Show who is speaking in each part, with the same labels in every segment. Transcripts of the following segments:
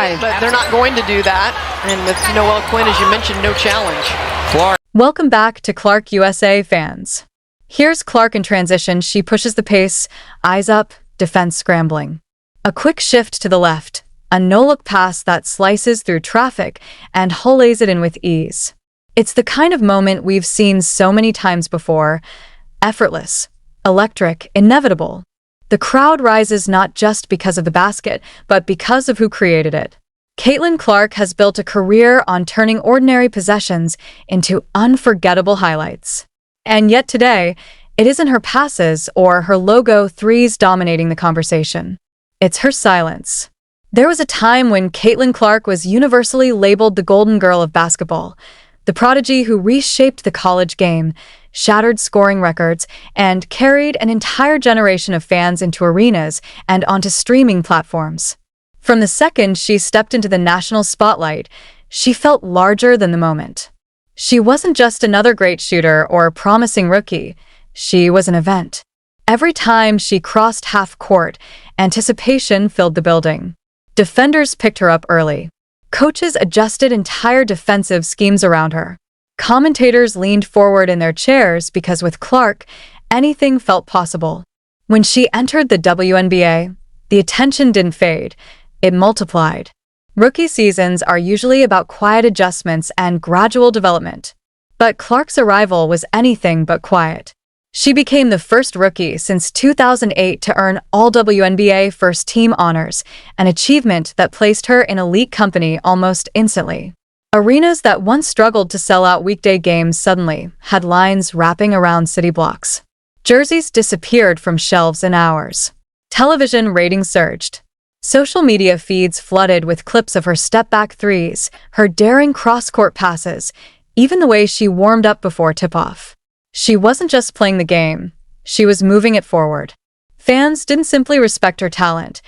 Speaker 1: Right, but they're not going to do that. And with Noelle Quinn, as you mentioned, no challenge.
Speaker 2: Clark.
Speaker 3: Welcome back to Clark USA fans. Here's Clark in transition. She pushes the pace, eyes up, defense scrambling. A quick shift to the left, a no-look pass that slices through traffic and Hull lays it in with ease. It's the kind of moment we've seen so many times before. Effortless, electric, inevitable. The crowd rises not just because of the basket, but because of who created it. Caitlin Clark has built a career on turning ordinary possessions into unforgettable highlights. And yet today, it isn't her passes or her logo threes dominating the conversation. It's her silence. There was a time when Caitlin Clark was universally labeled the golden girl of basketball, the prodigy who reshaped the college game, shattered scoring records, and carried an entire generation of fans into arenas and onto streaming platforms. From the second she stepped into the national spotlight, she felt larger than the moment. She wasn't just another great shooter or promising rookie. She was an event. Every time she crossed half court, anticipation filled the building. Defenders picked her up early. Coaches adjusted entire defensive schemes around her. Commentators leaned forward in their chairs because with Clark, anything felt possible. When she entered the WNBA, the attention didn't fade. It multiplied. Rookie seasons are usually about quiet adjustments and gradual development. But Clark's arrival was anything but quiet. She became the first rookie since 2008 to earn all WNBA first-team honors, an achievement that placed her in elite company almost instantly. Arenas that once struggled to sell out weekday games suddenly had lines wrapping around city blocks. Jerseys disappeared from shelves in hours. Television ratings surged. Social media feeds flooded with clips of her step-back threes, her daring cross-court passes, even the way she warmed up before tip-off. She wasn't just playing the game, she was moving it forward. Fans didn't simply respect her talent,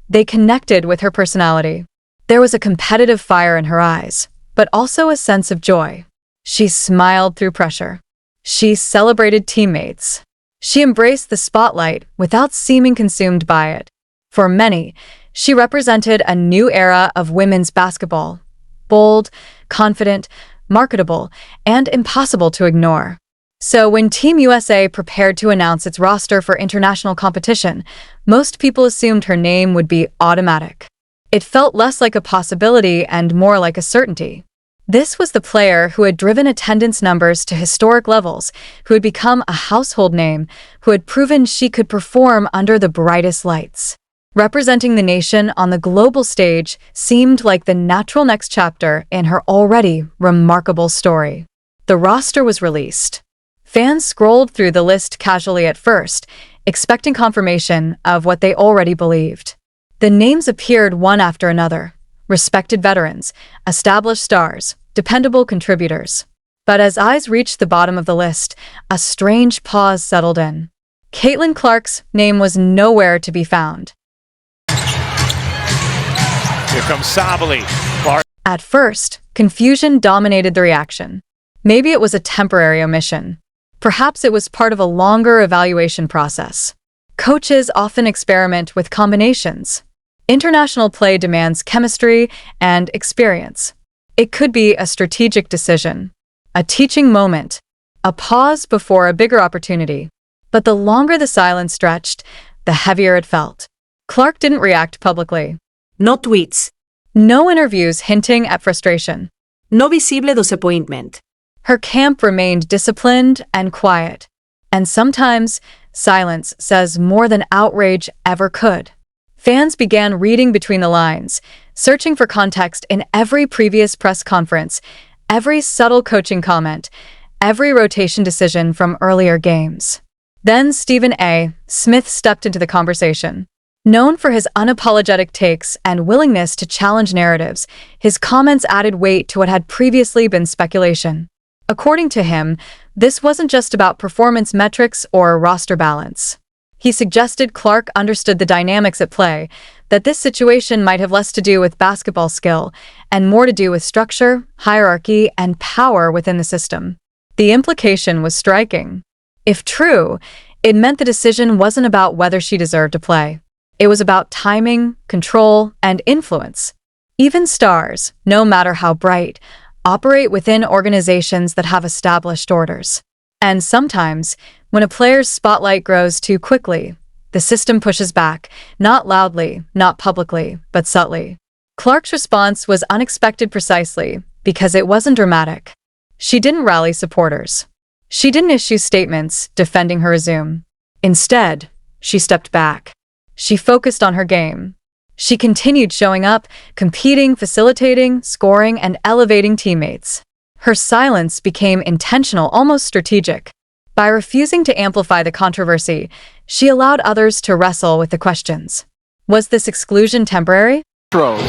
Speaker 3: they connected with her personality. There was a competitive fire in her eyes, but also a sense of joy. She smiled through pressure. She celebrated teammates. She embraced the spotlight without seeming consumed by it. For many, she represented a new era of women's basketball. Bold, confident, marketable, and impossible to ignore. So when Team USA prepared to announce its roster for international competition, most people assumed her name would be automatic. It felt less like a possibility and more like a certainty. This was the player who had driven attendance numbers to historic levels, who had become a household name, who had proven she could perform under the brightest lights. Representing the nation on the global stage seemed like the natural next chapter in her already remarkable story. The roster was released. Fans scrolled through the list casually at first, expecting confirmation of what they already believed. The names appeared one after another. Respected veterans, established stars, dependable contributors. But as eyes reached the bottom of the list, a strange pause settled in. Caitlin Clark's name was nowhere to be found.
Speaker 2: Here comes Sabali. Clark.
Speaker 3: At first, confusion dominated the reaction. Maybe it was a temporary omission. Perhaps it was part of a longer evaluation process. Coaches often experiment with combinations. International play demands chemistry and experience. It could be a strategic decision, a teaching moment, a pause before a bigger opportunity. But the longer the silence stretched, the heavier it felt. Clark didn't react publicly.
Speaker 4: No tweets.
Speaker 3: No interviews hinting at frustration.
Speaker 4: No visible disappointment.
Speaker 3: Her camp remained disciplined and quiet. And sometimes, silence says more than outrage ever could. Fans began reading between the lines, searching for context in every previous press conference, every subtle coaching comment, every rotation decision from earlier games. Then Stephen A. Smith stepped into the conversation. Known for his unapologetic takes and willingness to challenge narratives, his comments added weight to what had previously been speculation. According to him, this wasn't just about performance metrics or roster balance. He suggested Clark understood the dynamics at play, that this situation might have less to do with basketball skill and more to do with structure, hierarchy, and power within the system. The implication was striking. If true, it meant the decision wasn't about whether she deserved to play. It was about timing, control, and influence. Even stars, no matter how bright, operate within organizations that have established orders. And sometimes, when a player's spotlight grows too quickly, the system pushes back, not loudly, not publicly, but subtly. Clark's response was unexpected precisely because it wasn't dramatic. She didn't rally supporters. She didn't issue statements defending her resume. Instead, she stepped back. She focused on her game. She continued showing up, competing, facilitating, scoring, and elevating teammates. Her silence became intentional, almost strategic. By refusing to amplify the controversy, she allowed others to wrestle with the questions. Was this exclusion temporary?
Speaker 2: Throws.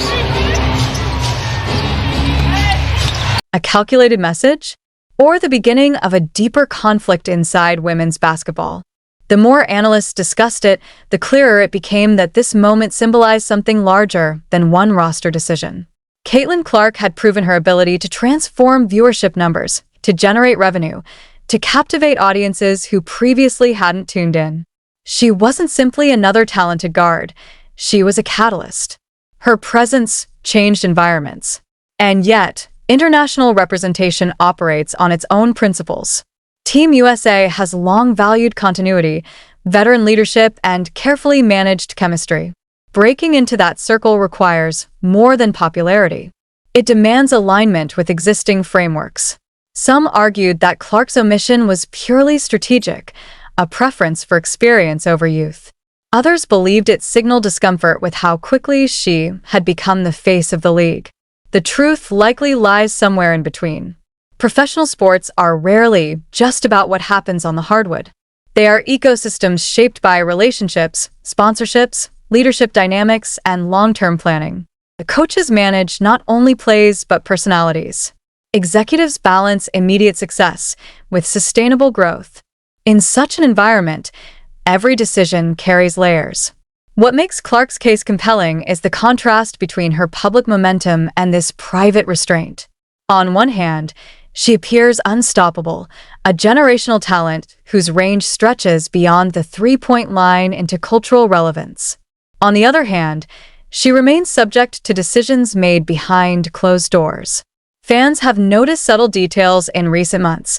Speaker 3: A calculated message? Or the beginning of a deeper conflict inside women's basketball? The more analysts discussed it, the clearer it became that this moment symbolized something larger than one roster decision. Caitlin Clark had proven her ability to transform viewership numbers, to generate revenue, to captivate audiences who previously hadn't tuned in. She wasn't simply another talented guard. She was a catalyst. Her presence changed environments. And yet, international representation operates on its own principles. Team USA has long valued continuity, veteran leadership, and carefully managed chemistry. Breaking into that circle requires more than popularity. It demands alignment with existing frameworks. Some argued that Clark's omission was purely strategic, a preference for experience over youth. Others believed it signaled discomfort with how quickly she had become the face of the league. The truth likely lies somewhere in between. Professional sports are rarely just about what happens on the hardwood. They are ecosystems shaped by relationships, sponsorships, leadership dynamics, and long-term planning. The coaches manage not only plays but personalities. Executives balance immediate success with sustainable growth. In such an environment, every decision carries layers. What makes Clark's case compelling is the contrast between her public momentum and this private restraint. On one hand, she appears unstoppable, a generational talent whose range stretches beyond the three-point line into cultural relevance. On the other hand, she remains subject to decisions made behind closed doors. Fans have noticed subtle details in recent months: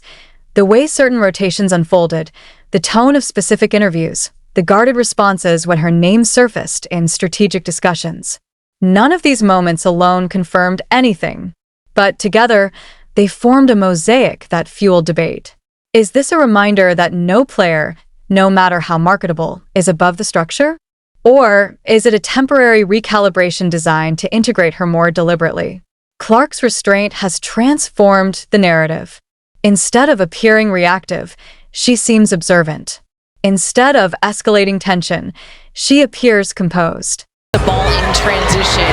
Speaker 3: the way certain rotations unfolded, the tone of specific interviews, the guarded responses when her name surfaced in strategic discussions. None of these moments alone confirmed anything, but together, they formed a mosaic that fueled debate. Is this a reminder that no player, no matter how marketable, is above the structure? Or is it a temporary recalibration designed to integrate her more deliberately? Clark's restraint has transformed the narrative. Instead of appearing reactive, she seems observant. Instead of escalating tension, she appears composed.
Speaker 1: The ball in transition.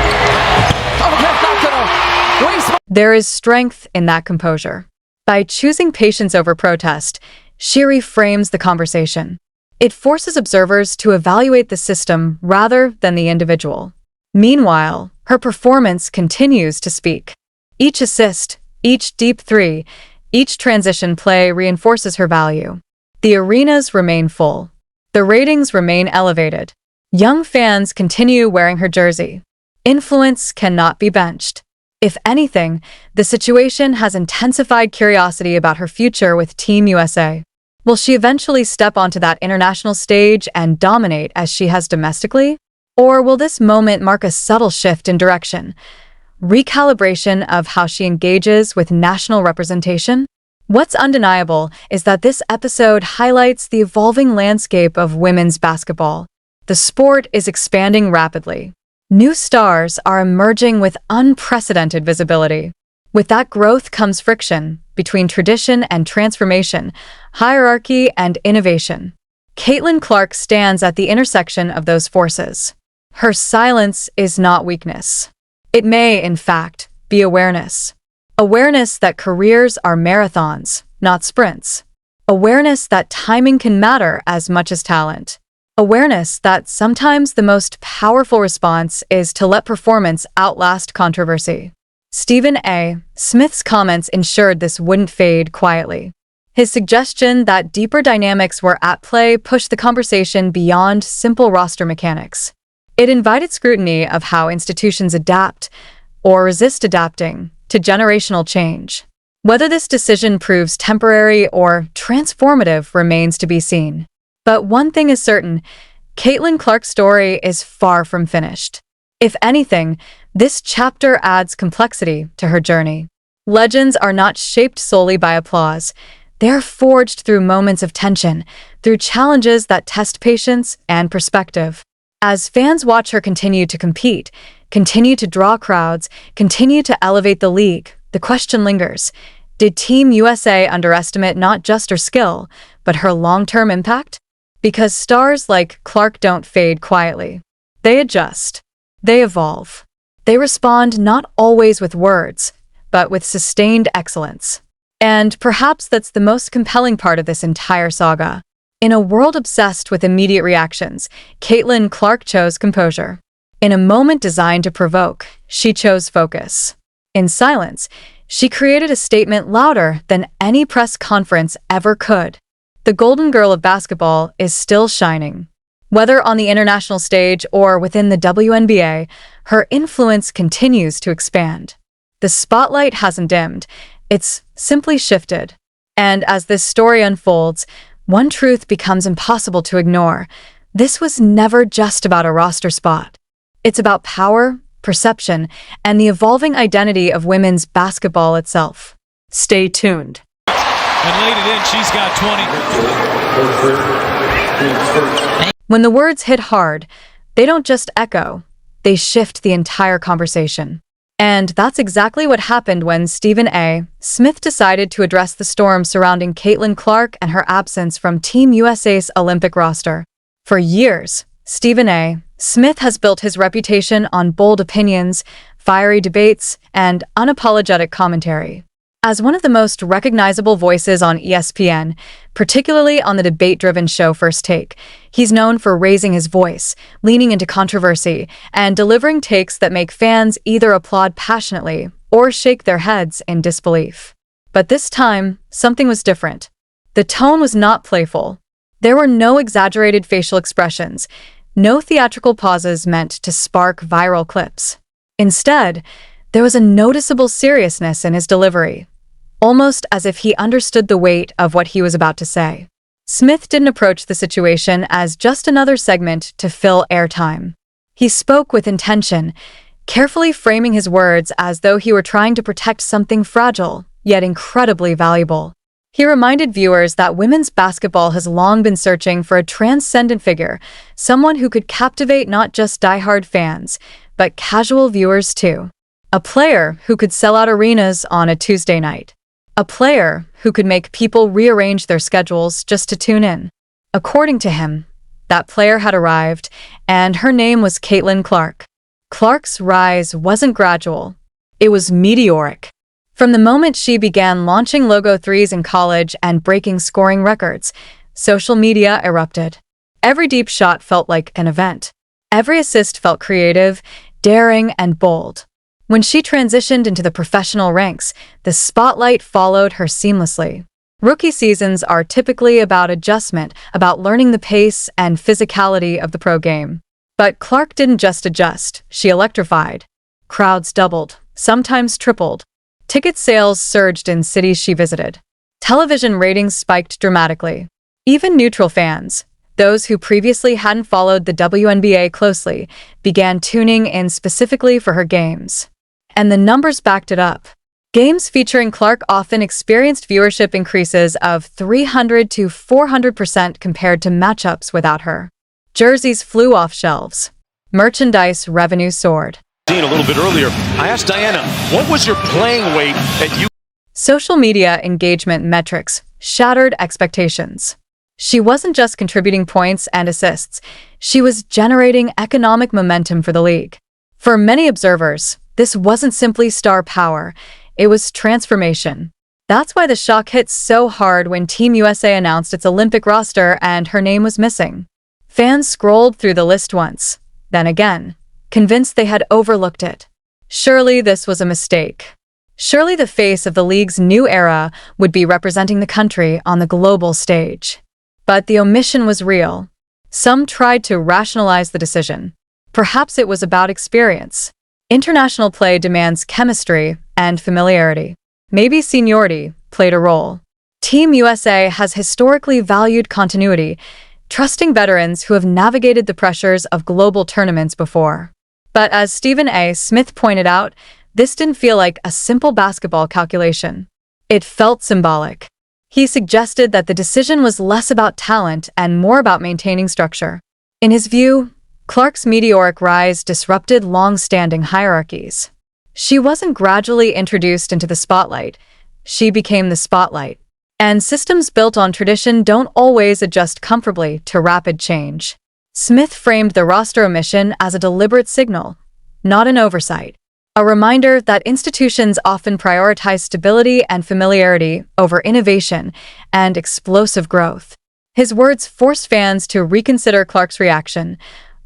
Speaker 1: Oh, that's not gonna waste.
Speaker 3: There is strength in that composure. By choosing patience over protest, she reframes the conversation. It forces observers to evaluate the system rather than the individual. Meanwhile, her performance continues to speak. Each assist, each deep three, each transition play reinforces her value. The arenas remain full. The ratings remain elevated. Young fans continue wearing her jersey. Influence cannot be benched. If anything, the situation has intensified curiosity about her future with Team USA. Will she eventually step onto that international stage and dominate as she has domestically? Or will this moment mark a subtle shift in direction? Recalibration of how she engages with national representation? What's undeniable is that this episode highlights the evolving landscape of women's basketball. The sport is expanding rapidly. New stars are emerging with unprecedented visibility. With that growth comes friction between tradition and transformation, hierarchy and innovation. Caitlin Clark stands at the intersection of those forces. Her silence is not weakness. It may, in fact, be awareness. Awareness that careers are marathons, not sprints. Awareness that timing can matter as much as talent. Awareness that sometimes the most powerful response is to let performance outlast controversy. Stephen A. Smith's comments ensured this wouldn't fade quietly. His suggestion that deeper dynamics were at play pushed the conversation beyond simple roster mechanics. It invited scrutiny of how institutions adapt, or resist adapting to generational change. Whether this decision proves temporary or transformative remains to be seen. But one thing is certain, Caitlin Clark's story is far from finished. If anything, this chapter adds complexity to her journey. Legends are not shaped solely by applause. They are forged through moments of tension, through challenges that test patience and perspective. As fans watch her continue to compete, continue to draw crowds, continue to elevate the league, the question lingers. Did Team USA underestimate not just her skill, but her long-term impact? Because stars like Clark don't fade quietly. They adjust. They evolve. They respond not always with words, but with sustained excellence. And perhaps that's the most compelling part of this entire saga. In a world obsessed with immediate reactions, Caitlin Clark chose composure. In a moment designed to provoke, she chose focus. In silence, she created a statement louder than any press conference ever could. The golden girl of basketball is still shining. Whether on the international stage or within the WNBA, her influence continues to expand. The spotlight hasn't dimmed, it's simply shifted. And as this story unfolds, one truth becomes impossible to ignore. This was never just about a roster spot. It's about power, perception, and the evolving identity of women's basketball itself. Stay tuned.
Speaker 5: And laid it in, she's got 20.
Speaker 3: When the words hit hard, they don't just echo, they shift the entire conversation. And that's exactly what happened when Stephen A. Smith decided to address the storm surrounding Caitlin Clark and her absence from Team USA's Olympic roster. For years, Stephen A. Smith has built his reputation on bold opinions, fiery debates, and unapologetic commentary. As one of the most recognizable voices on ESPN, particularly on the debate-driven show First Take, he's known for raising his voice, leaning into controversy, and delivering takes that make fans either applaud passionately or shake their heads in disbelief. But this time, something was different. The tone was not playful. There were no exaggerated facial expressions, no theatrical pauses meant to spark viral clips. Instead, there was a noticeable seriousness in his delivery, almost as if he understood the weight of what he was about to say. Smith didn't approach the situation as just another segment to fill airtime. He spoke with intention, carefully framing his words as though he were trying to protect something fragile, yet incredibly valuable. He reminded viewers that women's basketball has long been searching for a transcendent figure, someone who could captivate not just diehard fans, but casual viewers too. A player who could sell out arenas on a Tuesday night. A player who could make people rearrange their schedules just to tune in. According to him, that player had arrived, and her name was Caitlin Clark. Clark's rise wasn't gradual. It was meteoric. From the moment she began launching logo threes in college and breaking scoring records, social media erupted. Every deep shot felt like an event. Every assist felt creative, daring, and bold. When she transitioned into the professional ranks, the spotlight followed her seamlessly. Rookie seasons are typically about adjustment, about learning the pace and physicality of the pro game. But Clark didn't just adjust, she electrified. Crowds doubled, sometimes tripled. Ticket sales surged in cities she visited. Television ratings spiked dramatically. Even neutral fans, those who previously hadn't followed the WNBA closely, began tuning in specifically for her games. And the numbers backed it up. Games featuring Clark often experienced viewership increases of 300 to 400% compared to matchups without her. Jerseys flew off shelves. Merchandise revenue soared.
Speaker 5: A little bit earlier, I asked Diana, what was your playing weight at you?
Speaker 3: Social media engagement metrics shattered expectations. She wasn't just contributing points and assists, she was generating economic momentum for the league. For many observers, this wasn't simply star power, it was transformation. That's why the shock hit so hard when Team USA announced its Olympic roster and her name was missing. Fans scrolled through the list once, then again, convinced they had overlooked it. Surely this was a mistake. Surely the face of the league's new era would be representing the country on the global stage. But the omission was real. Some tried to rationalize the decision. Perhaps it was about experience. International play demands chemistry and familiarity. Maybe seniority played a role. Team USA has historically valued continuity, trusting veterans who have navigated the pressures of global tournaments before. But as Stephen A. Smith pointed out, this didn't feel like a simple basketball calculation. It felt symbolic. He suggested that the decision was less about talent and more about maintaining structure. In his view, Clark's meteoric rise disrupted long-standing hierarchies. She wasn't gradually introduced into the spotlight. She became the spotlight. And systems built on tradition don't always adjust comfortably to rapid change. Smith framed the roster omission as a deliberate signal, not an oversight. A reminder that institutions often prioritize stability and familiarity over innovation and explosive growth. His words forced fans to reconsider Clark's reaction,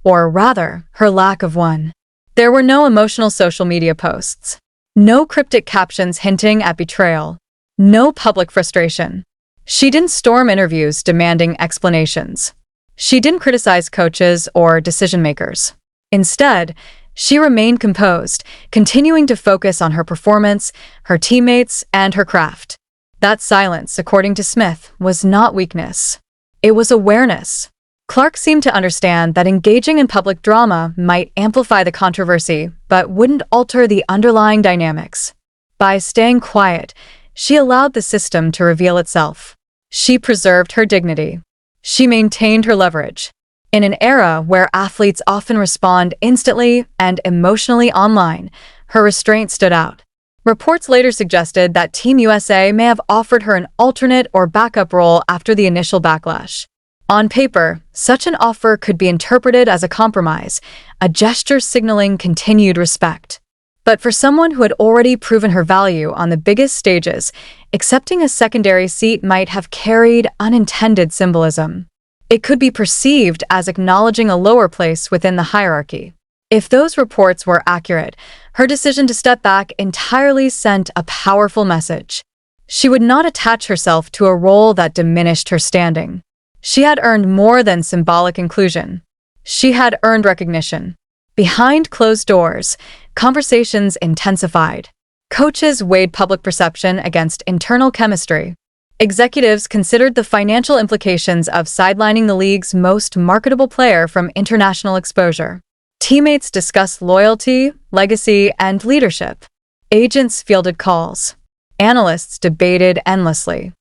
Speaker 3: or rather, her lack of one. There were no emotional social media posts, no cryptic captions hinting at betrayal, no public frustration. She didn't storm interviews demanding explanations. She didn't criticize coaches or decision-makers. Instead, she remained composed, continuing to focus on her performance, her teammates, and her craft. That silence, according to Smith, was not weakness. It was awareness. Clark seemed to understand that engaging in public drama might amplify the controversy, but wouldn't alter the underlying dynamics. By staying quiet, she allowed the system to reveal itself. She preserved her dignity. She maintained her leverage. In an era where athletes often respond instantly and emotionally online, her restraint stood out. Reports later suggested that Team USA may have offered her an alternate or backup role after the initial backlash. On paper, such an offer could be interpreted as a compromise, a gesture signaling continued respect. But for someone who had already proven her value on the biggest stages, accepting a secondary seat might have carried unintended symbolism. It could be perceived as acknowledging a lower place within the hierarchy. If those reports were accurate, her decision to step back entirely sent a powerful message. She would not attach herself to a role that diminished her standing. She had earned more than symbolic inclusion. She had earned recognition. Behind closed doors, conversations intensified. Coaches weighed public perception against internal chemistry. Executives considered the financial implications of sidelining the league's most marketable player from international exposure. Teammates discussed loyalty, legacy, and leadership. Agents fielded calls. Analysts debated endlessly.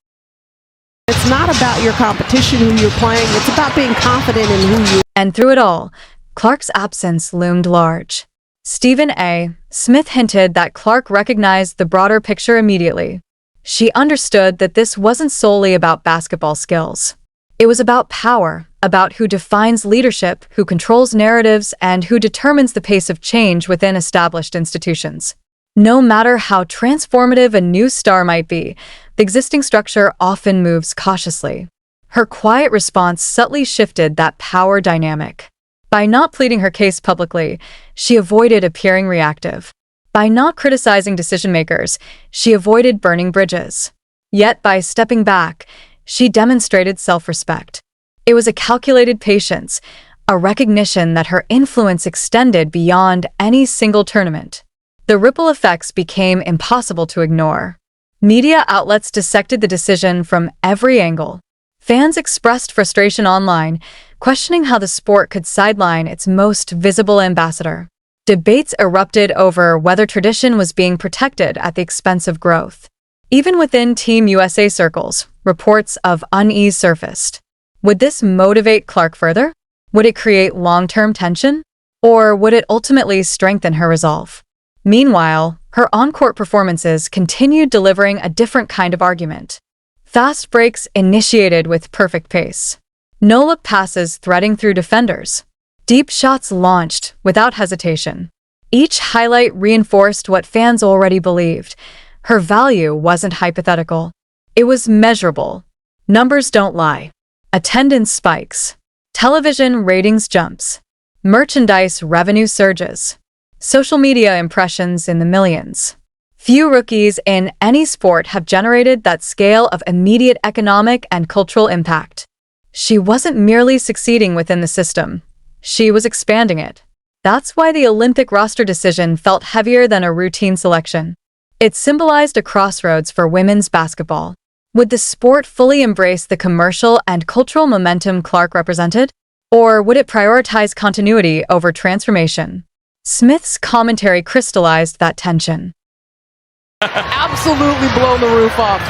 Speaker 6: It's not about your competition, who you're playing. It's about being confident in who you are.
Speaker 3: And through it all, Clark's absence loomed large. Stephen A. Smith hinted that Clark recognized the broader picture immediately. She understood that this wasn't solely about basketball skills. It was about power, about who defines leadership, who controls narratives, and who determines the pace of change within established institutions. No matter how transformative a new star might be, the existing structure often moves cautiously. Her quiet response subtly shifted that power dynamic. By not pleading her case publicly, she avoided appearing reactive. By not criticizing decision-makers, she avoided burning bridges. Yet by stepping back, she demonstrated self-respect. It was a calculated patience, a recognition that her influence extended beyond any single tournament. The ripple effects became impossible to ignore. Media outlets dissected the decision from every angle. Fans expressed frustration online, questioning how the sport could sideline its most visible ambassador. Debates erupted over whether tradition was being protected at the expense of growth. Even within Team USA circles, reports of unease surfaced. Would this motivate Clark further? Would it create long-term tension? Or would it ultimately strengthen her resolve? Meanwhile, her on-court performances continued delivering a different kind of argument. Fast breaks initiated with perfect pace. No-look passes threading through defenders. Deep shots launched without hesitation. Each highlight reinforced what fans already believed. Her value wasn't hypothetical. It was measurable. Numbers don't lie. Attendance spikes. Television ratings jumps. Merchandise revenue surges. Social media impressions in the millions. Few rookies in any sport have generated that scale of immediate economic and cultural impact. She wasn't merely succeeding within the system. She was expanding it. That's why the Olympic roster decision felt heavier than a routine selection. It symbolized a crossroads for women's basketball. Would the sport fully embrace the commercial and cultural momentum Clark represented? Or would it prioritize continuity over transformation? Smith's commentary crystallized that tension.
Speaker 1: Absolutely blown the roof off.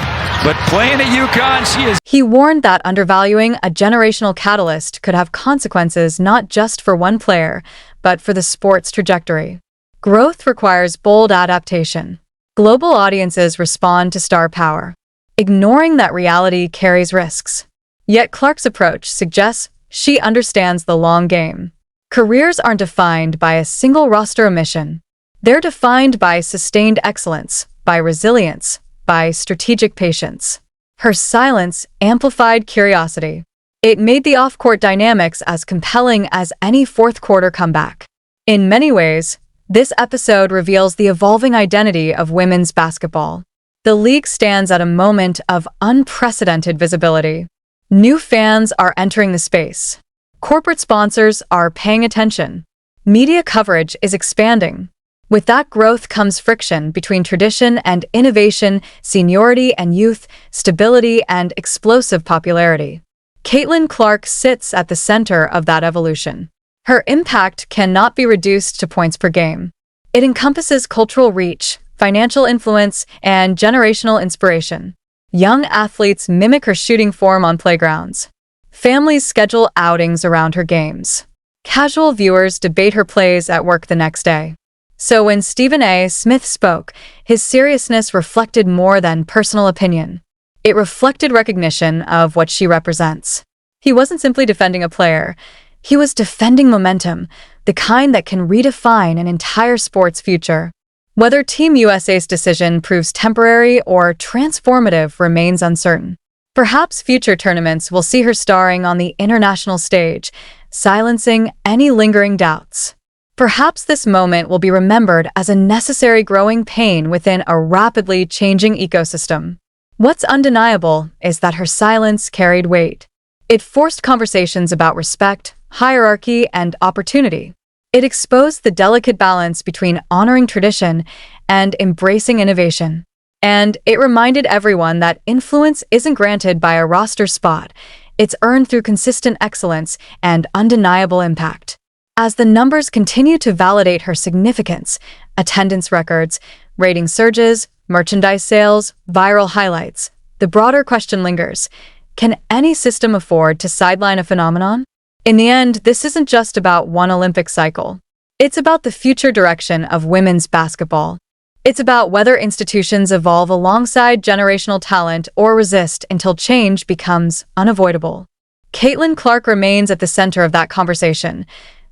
Speaker 5: But playing at UConn, she is.
Speaker 3: He warned that undervaluing a generational catalyst could have consequences not just for one player, but for the sport's trajectory. Growth requires bold adaptation. Global audiences respond to star power. Ignoring that reality carries risks. Yet Clark's approach suggests she understands the long game. Careers aren't defined by a single roster omission. They're defined by sustained excellence, by resilience, by strategic patience. Her silence amplified curiosity. It made the off-court dynamics as compelling as any fourth-quarter comeback. In many ways, this episode reveals the evolving identity of women's basketball. The league stands at a moment of unprecedented visibility. New fans are entering the space. Corporate sponsors are paying attention. Media coverage is expanding. With that growth comes friction between tradition and innovation, seniority and youth, stability and explosive popularity. Caitlin Clark sits at the center of that evolution. Her impact cannot be reduced to points per game. It encompasses cultural reach, financial influence, and generational inspiration. Young athletes mimic her shooting form on playgrounds. Families schedule outings around her games. Casual viewers debate her plays at work the next day. So when Stephen A. Smith spoke, his seriousness reflected more than personal opinion. It reflected recognition of what she represents. He wasn't simply defending a player. He was defending momentum, the kind that can redefine an entire sport's future. Whether Team USA's decision proves temporary or transformative remains uncertain. Perhaps future tournaments will see her starring on the international stage, silencing any lingering doubts. Perhaps this moment will be remembered as a necessary growing pain within a rapidly changing ecosystem. What's undeniable is that her silence carried weight. It forced conversations about respect, hierarchy, and opportunity. It exposed the delicate balance between honoring tradition and embracing innovation. And it reminded everyone that influence isn't granted by a roster spot. It's earned through consistent excellence and undeniable impact. As the numbers continue to validate her significance, attendance records, rating surges, merchandise sales, viral highlights, the broader question lingers: can any system afford to sideline a phenomenon? In the end, this isn't just about one Olympic cycle. It's about the future direction of women's basketball. It's about whether institutions evolve alongside generational talent or resist until change becomes unavoidable. Caitlin Clark remains at the center of that conversation,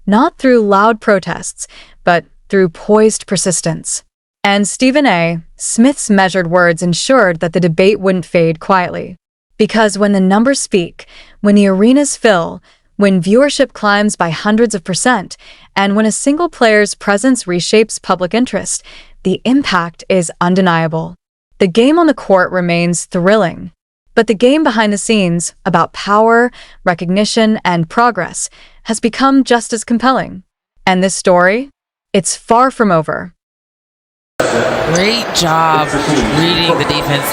Speaker 3: not through loud protests, but through poised persistence. And Stephen A. Smith's measured words ensured that the debate wouldn't fade quietly. Because when the numbers speak, when the arenas fill, when viewership climbs by hundreds of %, and when a single player's presence reshapes public interest, the impact is undeniable. The game on the court remains thrilling, but the game behind the scenes, about power, recognition, and progress, has become just as compelling. And this story? It's far from over.
Speaker 7: Great job reading the defense.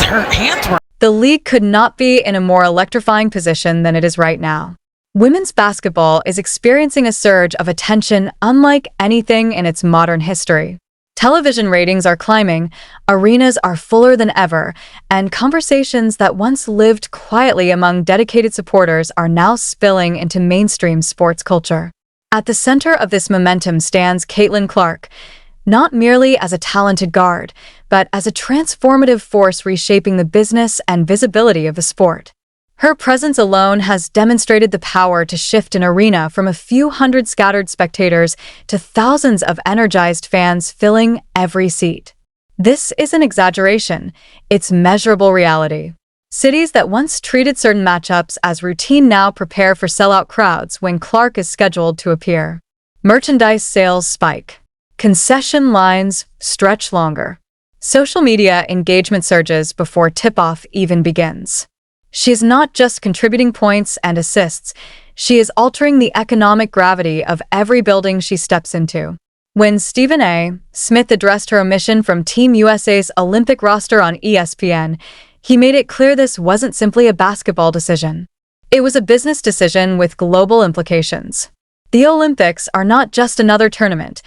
Speaker 7: Her hands were...
Speaker 3: The league could not be in a more electrifying position than it is right now. Women's basketball is experiencing a surge of attention unlike anything in its modern history. Television ratings are climbing, arenas are fuller than ever, and conversations that once lived quietly among dedicated supporters are now spilling into mainstream sports culture. At the center of this momentum stands Caitlin Clark, not merely as a talented guard, but as a transformative force reshaping the business and visibility of the sport. Her presence alone has demonstrated the power to shift an arena from a few hundred scattered spectators to thousands of energized fans filling every seat. This isn't exaggeration, it's measurable reality. Cities that once treated certain matchups as routine now prepare for sellout crowds when Clark is scheduled to appear. Merchandise sales spike. Concession lines stretch longer. Social media engagement surges before tip-off even begins. She's not just contributing points and assists, She is altering the economic gravity of every building she steps into. When Stephen A. Smith addressed her omission from Team USA's Olympic roster on ESPN, he made it clear this wasn't simply a basketball decision. It was a business decision with global implications. The Olympics are not just another tournament.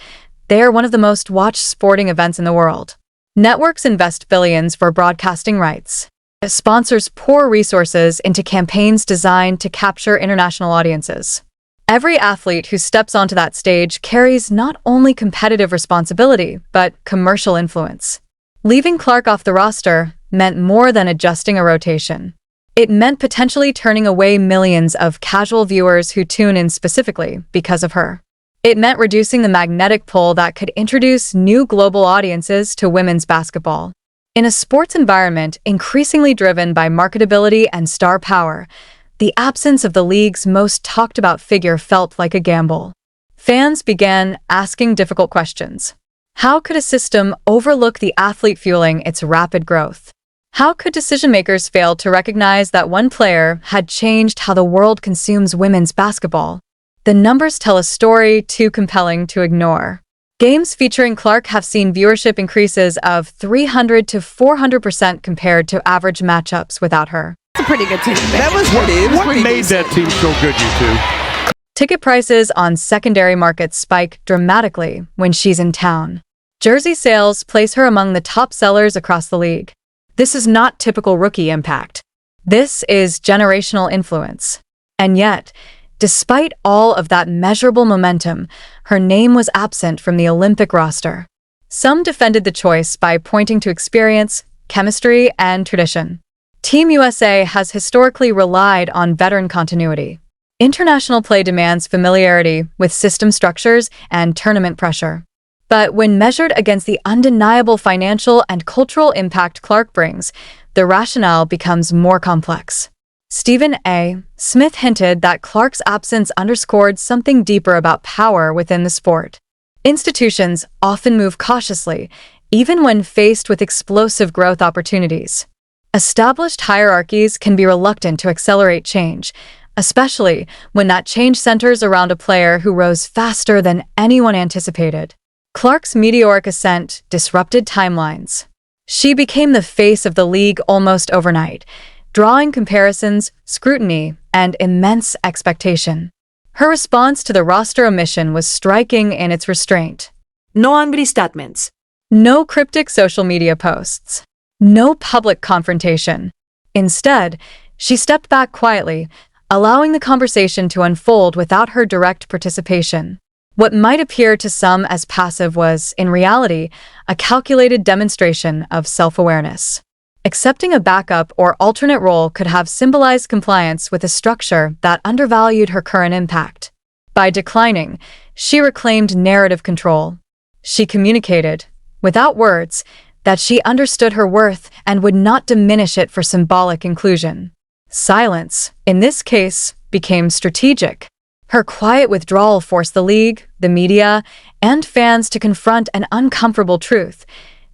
Speaker 3: They are one of the most watched sporting events in the world. Networks invest billions for broadcasting rights. Sponsors pour resources into campaigns designed to capture international audiences. Every athlete who steps onto that stage carries not only competitive responsibility, but commercial influence. Leaving Clark off the roster meant more than adjusting a rotation. It meant potentially turning away millions of casual viewers who tune in specifically because of her. It meant reducing the magnetic pull that could introduce new global audiences to women's basketball. In a sports environment increasingly driven by marketability and star power, the absence of the league's most talked-about figure felt like a gamble. Fans began asking difficult questions. How could a system overlook the athlete fueling its rapid growth? How could decision-makers fail to recognize that one player had changed how the world consumes women's basketball? The numbers tell a story too compelling to ignore. Games featuring Clark have seen viewership increases of 300 to 400% compared to average matchups without her.
Speaker 6: It's a pretty good team.
Speaker 2: That was what made that team so good, you two?
Speaker 3: Ticket prices on secondary markets spike dramatically when she's in town. Jersey sales place her among the top sellers across the league. This is not typical rookie impact. This is generational influence. And yet, despite all of that measurable momentum, her name was absent from the Olympic roster. Some defended the choice by pointing to experience, chemistry, and tradition. Team USA has historically relied on veteran continuity. International play demands familiarity with system structures and tournament pressure. But when measured against the undeniable financial and cultural impact Clark brings, the rationale becomes more complex. Stephen A. Smith hinted that Clark's absence underscored something deeper about power within the sport. Institutions often move cautiously, even when faced with explosive growth opportunities. Established hierarchies can be reluctant to accelerate change, especially when that change centers around a player who rose faster than anyone anticipated. Clark's meteoric ascent disrupted timelines. She became the face of the league almost overnight, drawing comparisons, scrutiny, and immense expectation. Her response to the roster omission was striking in its restraint.
Speaker 4: No angry statements.
Speaker 3: No cryptic social media posts. No public confrontation. Instead, she stepped back quietly, allowing the conversation to unfold without her direct participation. What might appear to some as passive was, in reality, a calculated demonstration of self-awareness. Accepting a backup or alternate role could have symbolized compliance with a structure that undervalued her current impact. By declining, she reclaimed narrative control. She communicated, without words, that she understood her worth and would not diminish it for symbolic inclusion. Silence, in this case, became strategic. Her quiet withdrawal forced the league, the media, and fans to confront an uncomfortable truth.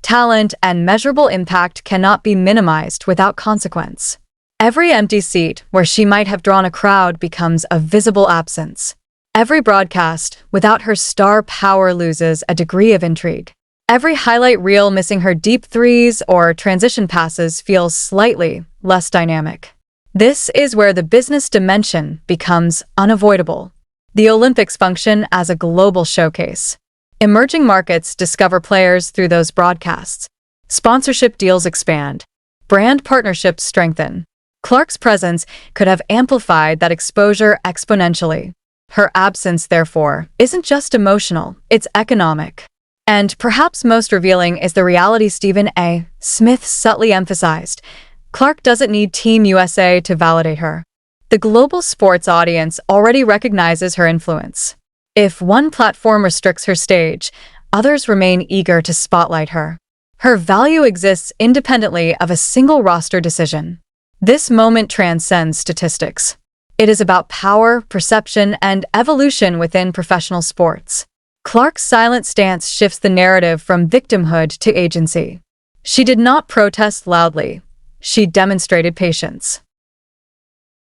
Speaker 3: Talent and measurable impact cannot be minimized without consequence. Every empty seat where she might have drawn a crowd becomes a visible absence. Every broadcast without her star power loses a degree of intrigue. Every highlight reel missing her deep threes or transition passes feels slightly less dynamic. This is where the business dimension becomes unavoidable. The Olympics function as a global showcase. Emerging markets discover players through those broadcasts. Sponsorship deals expand. Brand partnerships strengthen. Clark's presence could have amplified that exposure exponentially. Her absence, therefore, isn't just emotional, it's economic. And perhaps most revealing is the reality Stephen A. Smith subtly emphasized. Clark doesn't need Team USA to validate her. The global sports audience already recognizes her influence. If one platform restricts her stage, others remain eager to spotlight her. Her value exists independently of a single roster decision. This moment transcends statistics. It is about power, perception, and evolution within professional sports. Clark's silent stance shifts the narrative from victimhood to agency. She did not protest loudly. She demonstrated patience.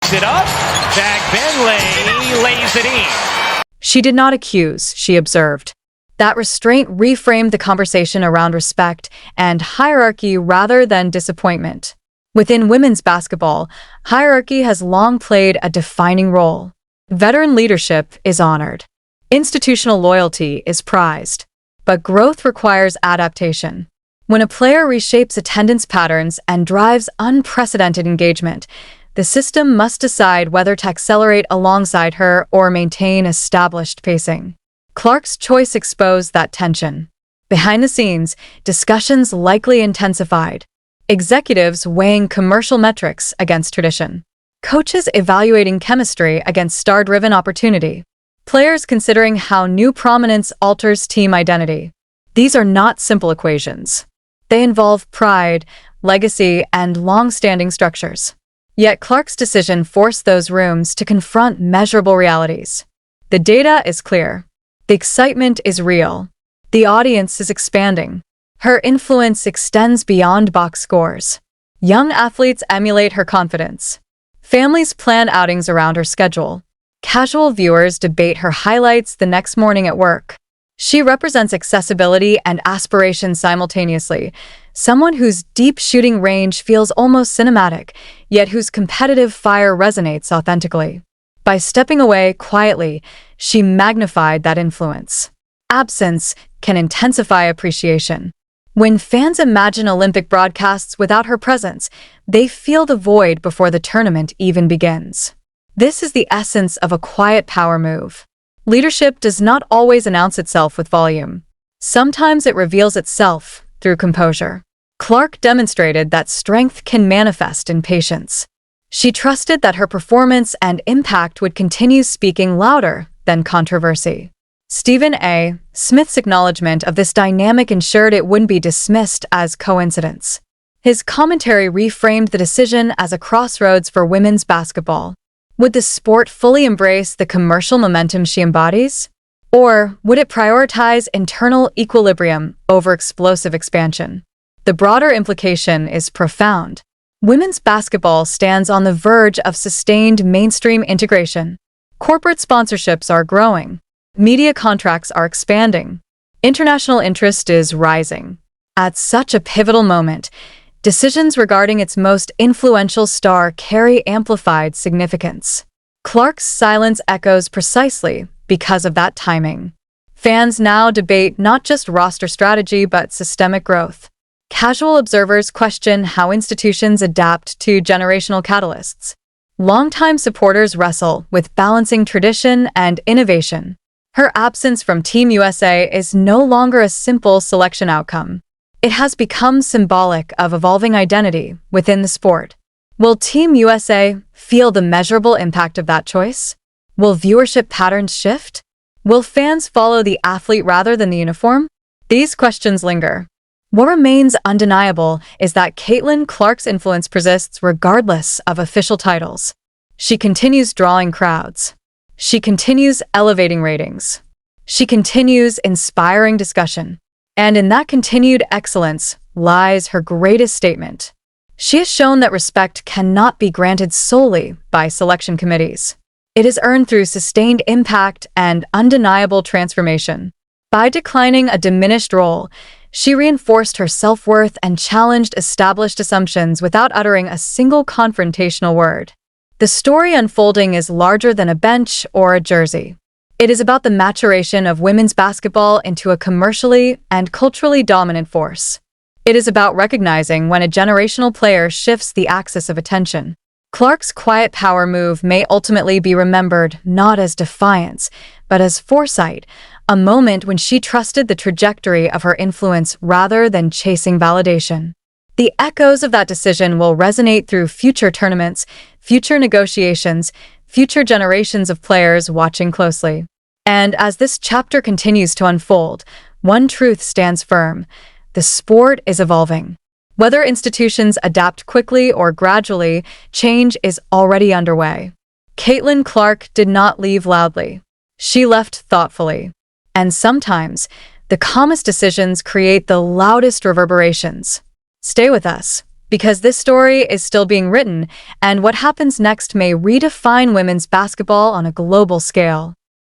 Speaker 5: It up. Zach Benley lays it in.
Speaker 3: She did not accuse, she observed. That restraint reframed the conversation around respect and hierarchy rather than disappointment. Within women's basketball, hierarchy has long played a defining role. Veteran leadership is honored. Institutional loyalty is prized. But growth requires adaptation. When a player reshapes attendance patterns and drives unprecedented engagement, the system must decide whether to accelerate alongside her or maintain established pacing. Clark's choice exposed that tension. Behind the scenes, discussions likely intensified. Executives weighing commercial metrics against tradition. Coaches evaluating chemistry against star-driven opportunity. Players considering how new prominence alters team identity. These are not simple equations. They involve pride, legacy, and long-standing structures. Yet Clark's decision forced those rooms to confront measurable realities. The data is clear. The excitement is real. The audience is expanding. Her influence extends beyond box scores. Young athletes emulate her confidence. Families plan outings around her schedule. Casual viewers debate her highlights the next morning at work. She represents accessibility and aspiration simultaneously, someone whose deep shooting range feels almost cinematic, yet whose competitive fire resonates authentically. By stepping away quietly, she magnified that influence. Absence can intensify appreciation. When fans imagine Olympic broadcasts without her presence, they feel the void before the tournament even begins. This is the essence of a quiet power move. Leadership does not always announce itself with volume. Sometimes it reveals itself through composure. Clark demonstrated that strength can manifest in patience. She trusted that her performance and impact would continue speaking louder than controversy. Stephen A. Smith's acknowledgement of this dynamic ensured it wouldn't be dismissed as coincidence. His commentary reframed the decision as a crossroads for women's basketball. Would the sport fully embrace the commercial momentum she embodies? Or would it prioritize internal equilibrium over explosive expansion? The broader implication is profound. Women's basketball stands on the verge of sustained mainstream integration. Corporate sponsorships are growing. Media contracts are expanding. International interest is rising. At such a pivotal moment, decisions regarding its most influential star carry amplified significance. Clark's silence echoes precisely because of that timing. Fans now debate not just roster strategy but systemic growth. Casual observers question how institutions adapt to generational catalysts. Longtime supporters wrestle with balancing tradition and innovation. Her absence from Team USA is no longer a simple selection outcome. It has become symbolic of evolving identity within the sport. Will Team USA feel the measurable impact of that choice? Will viewership patterns shift? Will fans follow the athlete rather than the uniform? These questions linger. What remains undeniable is that Caitlin Clark's influence persists regardless of official titles. She continues drawing crowds. She continues elevating ratings. She continues inspiring discussion. And in that continued excellence lies her greatest statement. She has shown that respect cannot be granted solely by selection committees. It is earned through sustained impact and undeniable transformation. By declining a diminished role, she reinforced her self-worth and challenged established assumptions without uttering a single confrontational word. The story unfolding is larger than a bench or a jersey. It is about the maturation of women's basketball into a commercially and culturally dominant force. It is about recognizing when a generational player shifts the axis of attention. Clark's quiet power move may ultimately be remembered not as defiance, but as foresight, a moment when she trusted the trajectory of her influence rather than chasing validation. The echoes of that decision will resonate through future tournaments, future negotiations, future generations of players watching closely. And as this chapter continues to unfold, one truth stands firm: the sport is evolving. Whether institutions adapt quickly or gradually, change is already underway. Caitlin Clark did not leave loudly. She left thoughtfully. And sometimes, the calmest decisions create the loudest reverberations. Stay with us. because this story is still being written, and what happens next may redefine women's basketball on a global scale.